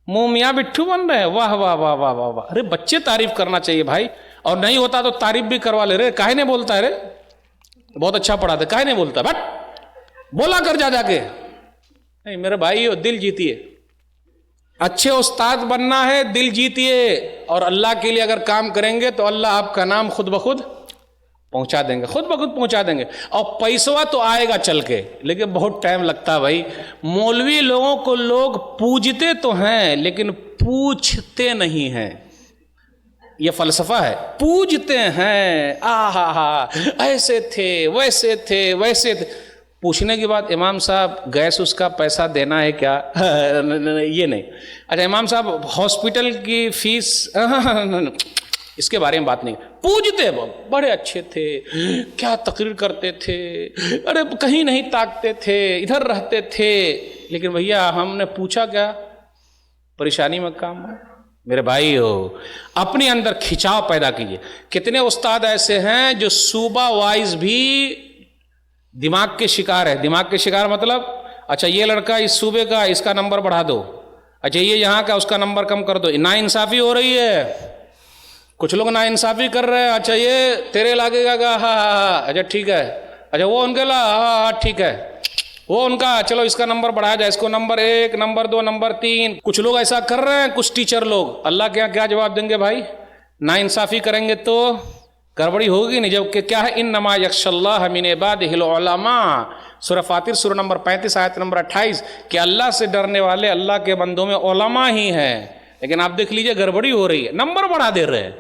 منہ میاں بٹھو بن رہے ہیں، واہ واہ واہ واہ واہ واہ. ارے بچے تعریف کرنا چاہیے بھائی. اور نہیں ہوتا تو تعریف بھی کروا لے. رے کاہے نہیں بولتا ہے، رے بہت اچھا پڑھاتے، کاہے نہیں بولتا، بٹ بولا کر جا کے. نہیں میرے بھائی، دل جیتیے. اچھے استاد بننا ہے، دل جیتیے. اور اللہ کے لیے اگر کام کریں گے تو اللہ آپ کا نام خود بخود پہنچا دیں گے، خود بخود پہنچا دیں گے. اور پیسہ تو آئے گا چل کے، لیکن بہت ٹائم لگتا ہے بھائی. مولوی لوگوں کو لوگ پوجتے تو ہیں لیکن پوچھتے نہیں ہیں. یہ فلسفہ ہے، پوجتے ہیں، آہا ایسے تھے ویسے تھے ویسے تھے. پوچھنے کے بعد امام صاحب گیس اس کا پیسہ دینا ہے کیا، یہ نہیں. اچھا امام صاحب ہاسپٹل کی فیس، اس کے بارے میں بات نہیں. پوجتے بڑے اچھے تھے، کیا تقریر کرتے تھے، ارے کہیں نہیں تاکتے تھے، ادھر رہتے تھے. لیکن بھیا ہم نے پوچھا کیا، پریشانی میں کام ہے. میرے بھائی ہو، اپنے اندر کھچاؤ پیدا کیجیے. کتنے استاد ایسے ہیں جو صوبہ وائز بھی دماغ کے شکار ہے. دماغ کے شکار مطلب، اچھا یہ لڑکا اس صوبے کا، اس کا نمبر بڑھا دو، اچھا یہ یہاں کا، اس کا نمبر کم کر دو. نا انصافی ہو رہی ہے. کچھ لوگ نا انصافی کر رہے ہیں. اچھا یہ تیرے علاقے کا، ہاں اچھا ٹھیک ہے. اچھا وہ ان کے ہاں ٹھیک ہے، وہ ان کا، چلو اس کا نمبر بڑھایا جائے، اس کو نمبر 1، نمبر 2، نمبر 3. کچھ لوگ ایسا کر رہے ہیں، کچھ ٹیچر لوگ. اللہ کے یہاں کیا جواب دیں گے بھائی؟ نا انصافی کریں گے تو گڑبڑی ہوگی نہیں. جب کہ کیا ہے، انما یخشی اللہ من عبادہ العلماء. سورہ فاطر سورہ نمبر 35 آیت نمبر 28 کہ اللہ سے ڈرنے والے اللہ کے بندوں میں علماء ہی ہیں. لیکن آپ دیکھ لیجئے گڑبڑی ہو رہی ہے، نمبر بڑھا دے رہے ہیں،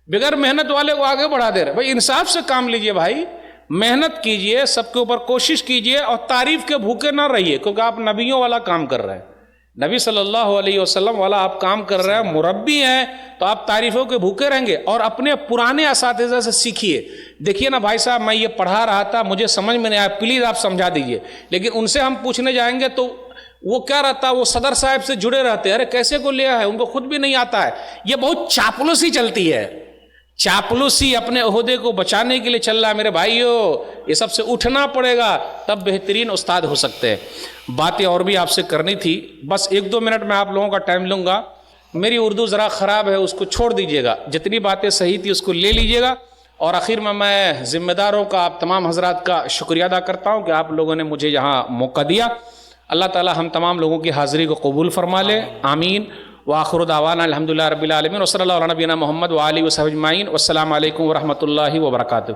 بغیر محنت والے کو آگے بڑھا دے رہے. بھائی انصاف سے کام لیجئے بھائی، محنت کیجئے، سب کے اوپر کوشش کیجئے، اور تعریف کے بھوکے نہ رہیے. کیونکہ آپ نبیوں والا کام کر رہے ہیں، نبی صلی اللہ علیہ وسلم والا آپ کام کر رہے ہیں، مربی ہیں، تو آپ تعریفوں کے بھوکے رہیں گے. اور اپنے پرانے اساتذہ سے سیکھیے. دیکھیے نا بھائی صاحب، میں یہ پڑھا رہا تھا، مجھے سمجھ میں نہیں آیا، پلیز آپ سمجھا دیجئے. لیکن ان سے ہم پوچھنے جائیں گے تو وہ کیا رہتا، وہ صدر صاحب سے جڑے رہتے ہیں. ارے کیسے کو لیا ہے، ان کو خود بھی نہیں آتا ہے. یہ بہت چاپلوسی چلتی ہے، چاپلوسی اپنے عہدے کو بچانے کے لیے چل رہا ہے. میرے بھائیو، یہ سب سے اٹھنا پڑے گا، تب بہترین استاد ہو سکتے ہیں. باتیں اور بھی آپ سے کرنی تھی، بس 1-2 منٹ میں آپ لوگوں کا ٹائم لوں گا. میری اردو ذرا خراب ہے، اس کو چھوڑ دیجئے گا. جتنی باتیں صحیح تھی اس کو لے لیجئے گا. اور آخر میں ذمہ داروں کا، آپ تمام حضرات کا شکریہ ادا کرتا ہوں کہ آپ لوگوں نے مجھے یہاں موقع دیا. اللہ تعالی ہم تمام لوگوں کی حاضری کو قبول فرما لے، آمین. وآخر دعوانا الحمدللہ رب العالمین، وصلی اللہ علی نبینا محمد وآلہ وصحبہ اجمعین. والسلام علیکم ورحمۃ اللہ وبرکاتہ.